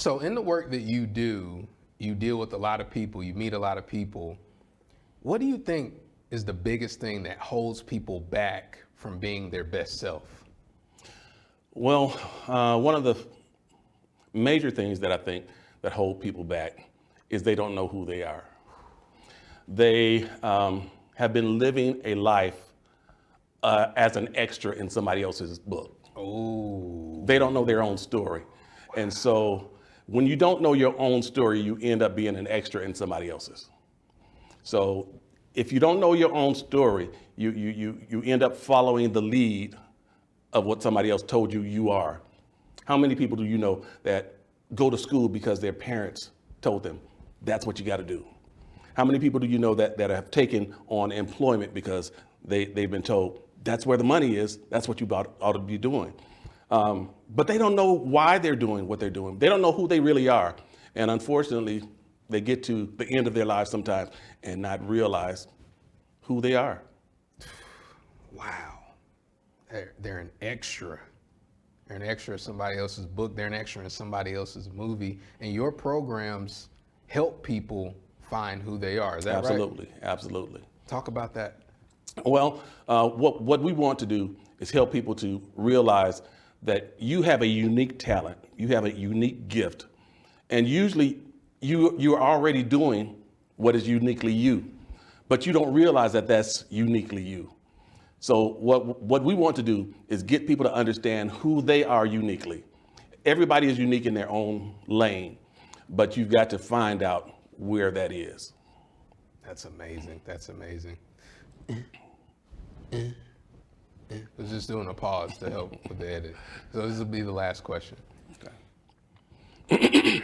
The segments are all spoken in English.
So in the work that you do, you deal with a lot of people, you meet a lot of people. What do you think is the biggest thing that holds people back from being their best self? Well, one of the major things that I think that hold people back is they don't know who they are. They have been living a life as an extra in somebody else's book. Oh. They don't know their own story. And so when you don't know your own story, you end up being an extra in somebody else's. So if you don't know your own story, you end up following the lead of what somebody else told you you are. How many people do you know that go to school because their parents told them that's what you got to do? How many people do you know that have taken on employment because they've been told that's where the money is, that's what you ought to be doing? But they don't know why they're doing what they're doing. They don't know who they really are. And unfortunately, they get to the end of their lives sometimes and not realize who they are. Wow. They're an extra. They're an extra in somebody else's book. They're an extra in somebody else's movie. And your programs help people find who they are. Is that right? Absolutely, absolutely. Talk about that. Well, what we want to do is help people to realize that you have a unique talent, you have a unique gift, and usually you're already doing what is uniquely you, but you don't realize that that's uniquely you. So what we want to do is get people to understand who they are uniquely. Everybody is unique in their own lane, but you've got to find out where that is. That's amazing. That's amazing. I was just doing a pause to help with the edit. So this will be the last question. Okay.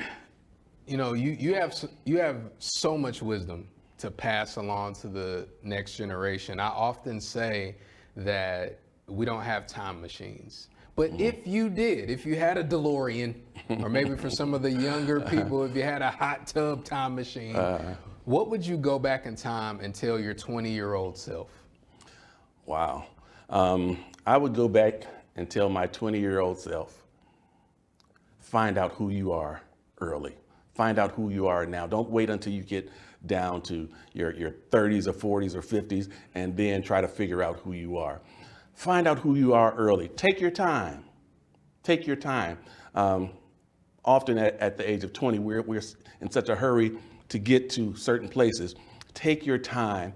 You know, you have so much wisdom to pass along to the next generation. I often say that we don't have time machines. But if you did, if you had a DeLorean, or maybe for some of the younger people, if you had a hot tub time machine, what would you go back in time and tell your 20-year-old self? Wow. I would go back and tell my 20-year-old self, find out who you are early. Find out who you are now. Don't wait until you get down to your 30s or 40s or 50s and then try to figure out who you are. Find out who you are early. Take your time. Take your time. Often at the age of 20, we're in such a hurry to get to certain places. Take your time.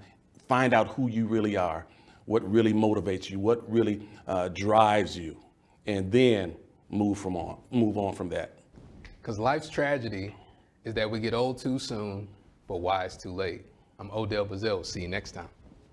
Find out who you really are, what really motivates you, what really drives you, and then move on from that. Because life's tragedy is that we get old too soon, but wise too late. I'm Odell Bazell. See you next time.